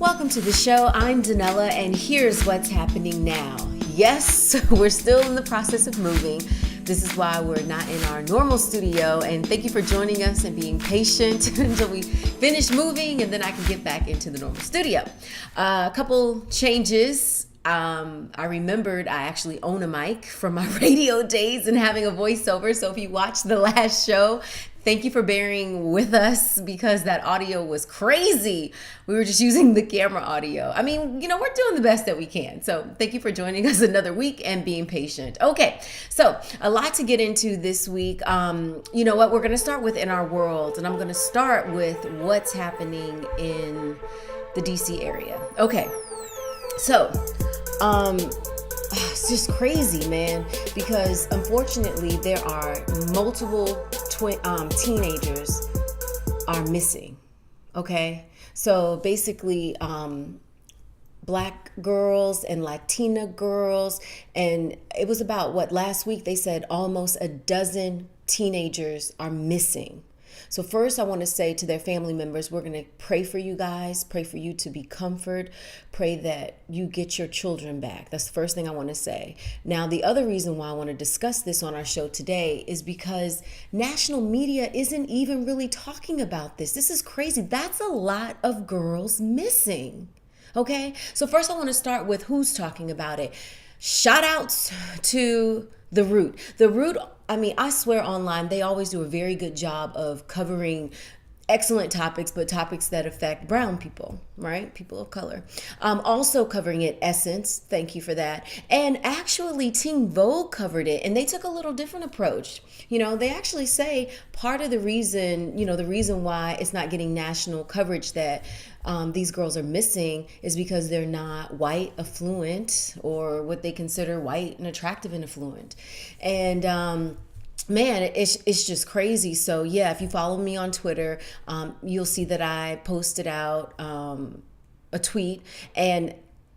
Welcome to the show. I'm Danella, and here's what's happening now. Yes, we're still in the process of moving. This is why we're not in our normal studio, and thank you for joining us and being patient until we finish moving, and then I can get back into the normal studio. A couple changes. I remembered I actually own a mic from my radio days and having a voiceover, so if you watched the last show, thank you for bearing with us because that audio was crazy. We were just using the camera audio. I mean, we're doing the best that we can. So thank you for joining us another week and being patient. Okay, so a lot to get into this week. You know what? We're going to start with in our world, and I'm going to start with what's happening in the DC area. Okay, so it's just crazy, man, because unfortunately there are multiple teenagers are missing. Okay, so basically Black girls and Latina girls, and it was about last week they said almost a dozen teenagers are missing. So first, I want to say to their family members, we're going to pray for you guys, pray for you to be comforted, pray that you get your children back. That's the first thing I want to say. Now, the other reason why I want to discuss this on our show today is because national media isn't even really talking about this. This is crazy. That's a lot of girls missing. Okay, so first I want to start with who's talking about it. Shout outs to The Root. The Root, I swear online, they always do a very good job of covering excellent topics, but topics that affect brown people, right? People of color. Also covering it, Essence, thank you for that. And actually Teen Vogue covered it, and they took a little different approach. They actually say part of the reason, the reason why it's not getting national coverage that these girls are missing is because they're not white, affluent, or what they consider white and attractive and affluent. And man, it's just crazy. So yeah, if you follow me on Twitter, you'll see that I posted out a tweet. And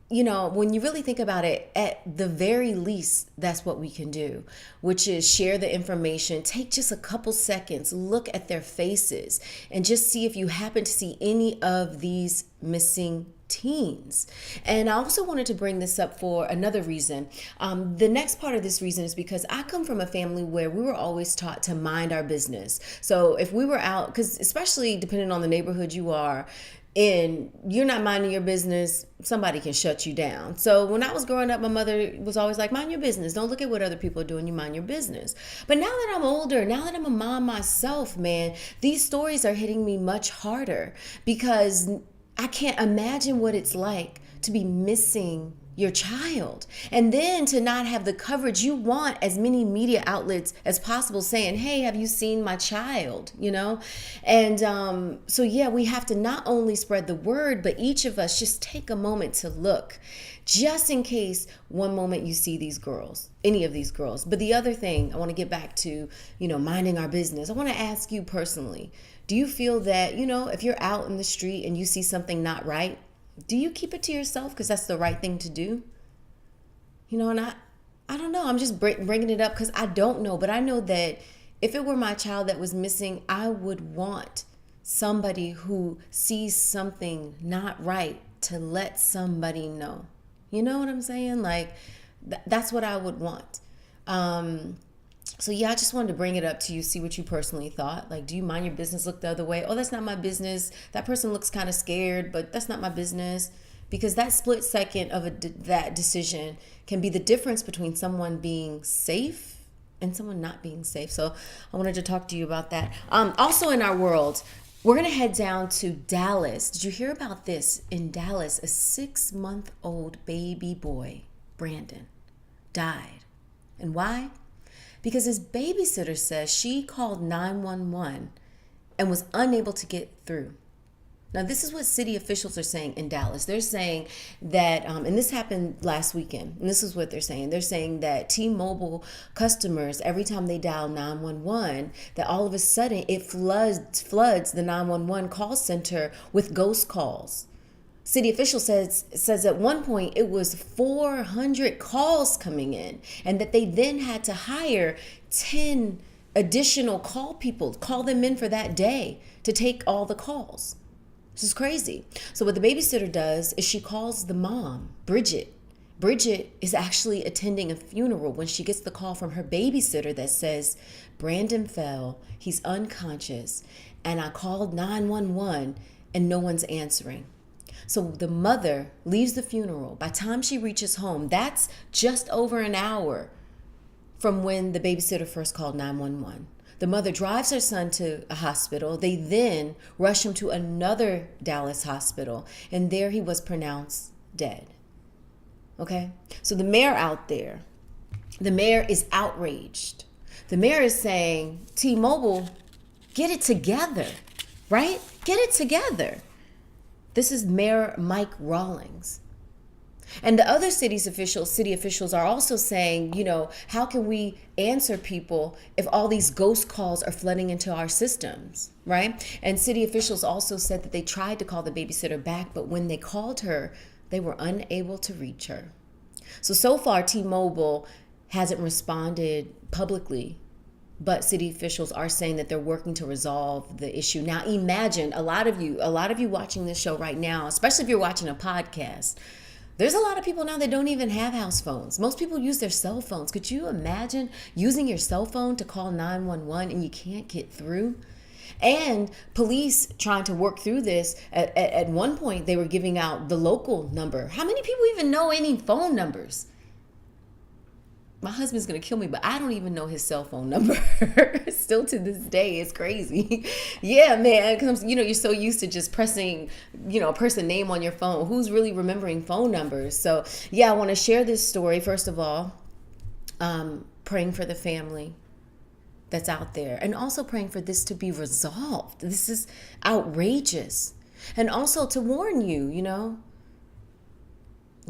when you really think about it, at the very least, that's what we can do, which is share the information, take just a couple seconds, look at their faces, and just see if you happen to see any of these missing teens. And I also wanted to bring this up for another reason. The next part of this reason is because I come from a family where we were always taught to mind our business. So if we were out, because especially depending on the neighborhood you are in, you're not minding your business, somebody can shut you down. So when I was growing up, my mother was always like, mind your business. Don't look at what other people are doing. You mind your business. But now that I'm older, now that I'm a mom myself, man, these stories are hitting me much harder because I can't imagine what it's like to be missing your child, and then to not have the coverage. You want as many media outlets as possible saying, hey, have you seen my child? And so yeah, we have to not only spread the word, but each of us just take a moment to look, just in case one moment you see these girls, any of these girls. But the other thing I want to get back to, minding our business. I want to ask you personally, do you feel that, if you're out in the street and you see something not right, do you keep it to yourself because that's the right thing to do? And I don't know. I'm just bringing it up because I don't know. But I know that if it were my child that was missing, I would want somebody who sees something not right to let somebody know. You know what I'm saying? Like, that's what I would want. So yeah, I just wanted to bring it up to you, see what you personally thought. Like, do you mind your business, look the other way? Oh, that's not my business. That person looks kind of scared, but that's not my business. Because that split second of that decision can be the difference between someone being safe and someone not being safe. So I wanted to talk to you about that. Also in our world, we're going to head down to Dallas. Did you hear about this? In Dallas, a 6-month-old baby boy, Brandon, died. And why? Because his babysitter says she called 911 and was unable to get through. Now, this is what city officials are saying in Dallas. They're saying that, and this happened last weekend, and this is what they're saying. They're saying that T-Mobile customers, every time they dial 911, that all of a sudden it floods the 911 call center with ghost calls. City official says at one point it was 400 calls coming in, and that they then had to hire 10 additional call them in for that day to take all the calls. This is crazy. So what the babysitter does is she calls the mom, Bridget. Bridget is actually attending a funeral when she gets the call from her babysitter that says, Brandon fell, he's unconscious, and I called 911 and no one's answering. So the mother leaves the funeral. By the time she reaches home, that's just over an hour from when the babysitter first called 911. The mother drives her son to a hospital. They then rush him to another Dallas hospital, and there he was pronounced dead. Okay? So the mayor out there, the mayor is outraged. The mayor is saying, T-Mobile, get it together, right? Get it together. This is Mayor Mike Rawlings. And the other city officials are also saying, how can we answer people if all these ghost calls are flooding into our systems, right? And city officials also said that they tried to call the babysitter back, but when they called her, they were unable to reach her. So far, T-Mobile hasn't responded publicly, but city officials are saying that they're working to resolve the issue. Now, imagine a lot of you watching this show right now, especially if you're watching a podcast. There's a lot of people now that don't even have house phones. Most people use their cell phones. Could you imagine using your cell phone to call 911 and you can't get through? And police trying to work through this. At one point, they were giving out the local number. How many people even know any phone numbers? My husband's going to kill me, but I don't even know his cell phone number. Still to this day, it's crazy. Yeah, man, because you're so used to just pressing, a person name on your phone. Who's really remembering phone numbers? So yeah, I want to share this story. First of all, praying for the family that's out there, and also praying for this to be resolved. This is outrageous. And also to warn you, you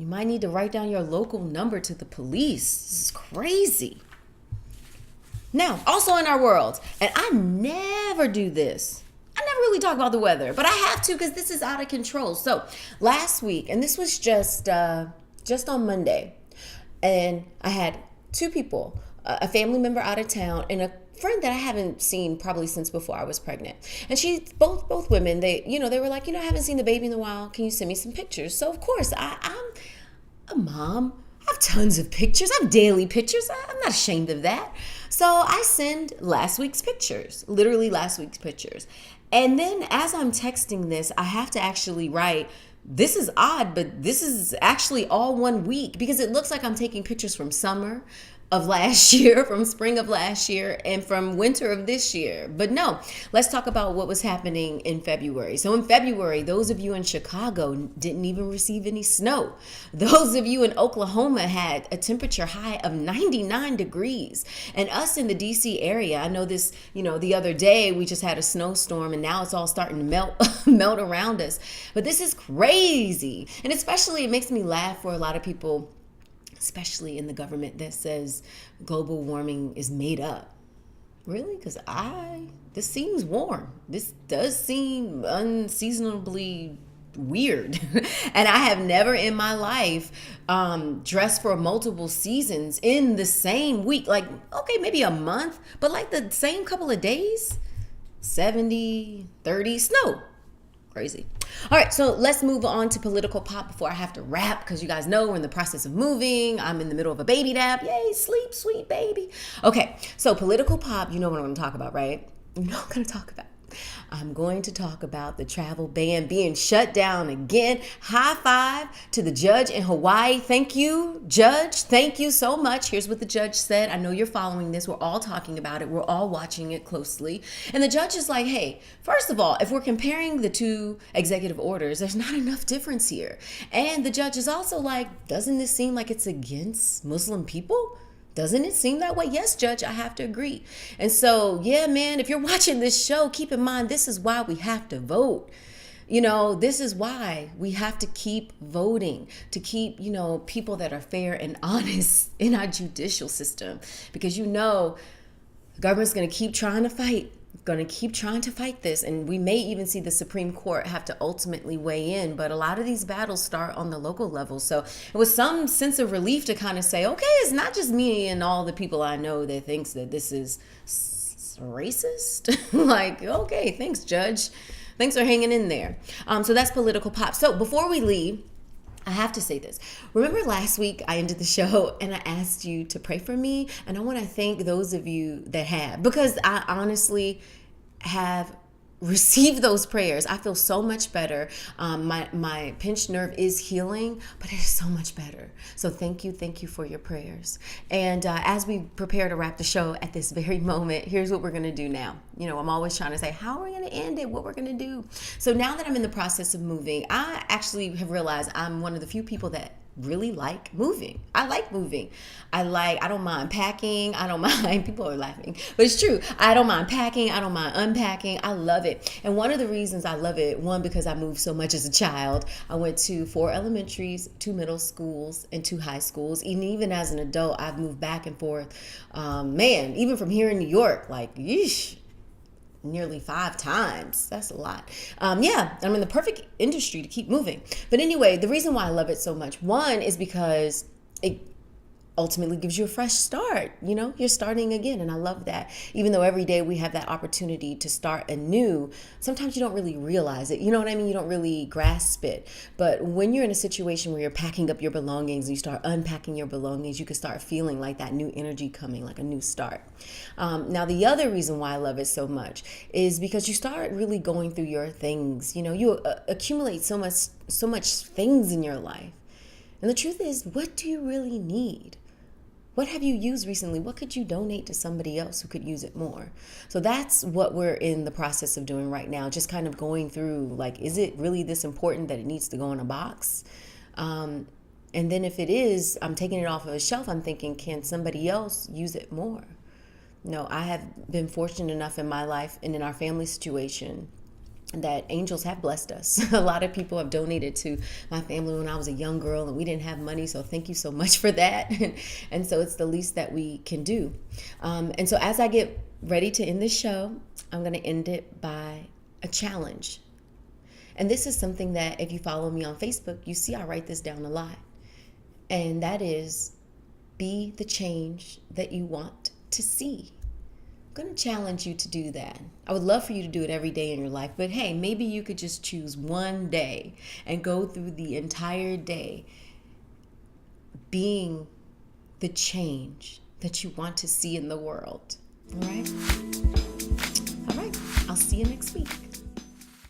might need to write down your local number to the police. This is crazy. Now, also in our world, and I never do this. I never really talk about the weather, but I have to because this is out of control. So last week, and this was just on Monday, and I had two people, a family member out of town and a friend that I haven't seen probably since before I was pregnant. And both women, they were like, I haven't seen the baby in a while. Can you send me some pictures? So of course, I'm a mom. I have tons of pictures. I have daily pictures. I'm not ashamed of that. So I send last week's pictures, literally last week's pictures. And then as I'm texting this, I have to actually write, this is odd, but this is actually all 1 week because it looks like I'm taking pictures from summer of last year, from spring of last year, and from winter of this year. But no, let's talk about what was happening in February. So in February, those of you in Chicago didn't even receive any snow. Those of you in Oklahoma had a temperature high of 99 degrees. And us in the DC area, I know this, the other day we just had a snowstorm and now it's all starting to melt around us. But this is crazy. And especially it makes me laugh for a lot of people, especially in the government, that says global warming is made up. Really? Because this seems warm. This does seem unseasonably weird. And I have never in my life dressed for multiple seasons in the same week. Like, okay, maybe a month, but like the same couple of days, 70, 30, snow. Crazy. All right, so let's move on to political pop before I have to wrap, because you guys know we're in the process of moving. I'm in the middle of a baby nap. Yay, sleep, sweet baby. Okay, so political pop, you know what I'm going to talk about, right? You know what I'm going to talk about. I'm going to talk about the travel ban being shut down again. High five to the judge in Hawaii. Thank you, judge. Thank you so much. Here's what the judge said. I know you're following this. We're all talking about it. We're all watching it closely. And the judge is like, hey, first of all, if we're comparing the two executive orders, there's not enough difference here. And the judge is also like, doesn't this seem like it's against Muslim people? Doesn't it seem that way? Yes, Judge, I have to agree. And so, yeah, man, if you're watching this show, keep in mind, this is why we have to vote. This is why we have to keep voting, to keep, people that are fair and honest in our judicial system. Because, the government's going to keep trying to fight. Going to keep trying to fight this, and we may even see the Supreme Court have to ultimately weigh in, but a lot of these battles start on the local level. So it was some sense of relief to kind of say, okay, it's not just me and all the people I know that thinks that this is racist. Like, okay, thanks, Judge. Thanks for hanging in there. So that's political pop. So before we leave, I have to say this. Remember last week I ended the show and I asked you to pray for me? And I want to thank those of you that have, because I honestly have received those prayers. I feel so much better. My pinched nerve is healing, but it is so much better. So thank you for your prayers. And as we prepare to wrap the show at this very moment, here's what we're going to do now. You know, I'm always trying to say, how are we going to end it? What we're going to do? So now that I'm in the process of moving, I actually have realized I'm one of the few people that really like moving. I like moving. I don't mind packing. I don't mind, people are laughing, but it's true. I don't mind packing. I don't mind unpacking. I love it. And one of the reasons I love it, one, because I moved so much as a child. I went to 4 elementaries, 2 middle schools, and 2 high schools. And even as an adult, I've moved back and forth. Even from here in New York, like, yeesh, nearly 5 times. That's a lot. I'm in the perfect industry to keep moving. But anyway, the reason why I love it so much, one, is because it ultimately gives you a fresh start. You know, you're starting again. And I love that. Even though every day we have that opportunity to start anew, sometimes you don't really realize it. You know what I mean? You don't really grasp it. But when you're in a situation where you're packing up your belongings and you start unpacking your belongings, you can start feeling like that new energy coming, like a new start. Now, the other reason why I love it so much is because you start really going through your things. You know, you accumulate so much things in your life. And the truth is, what do you really need? What have you used recently? What could you donate to somebody else who could use it more? So that's what we're in the process of doing right now. Just kind of going through, like, is it really this important that it needs to go in a box? And then if it is, I'm taking it off of a shelf. I'm thinking, can somebody else use it more? No, I have been fortunate enough in my life and in our family situation that angels have blessed us. A lot of people have donated to my family when I was a young girl and we didn't have money. So thank you so much for that. And so it's the least that we can do. And so as I get ready to end this show, I'm going to end it by a challenge. And this is something that if you follow me on Facebook, you see I write this down a lot. And that is, be the change that you want to see. I'm going to challenge you to do that. I would love for you to do it every day in your life, but hey, maybe you could just choose one day and go through the entire day being the change that you want to see in the world. All right? All right. I'll see you next week.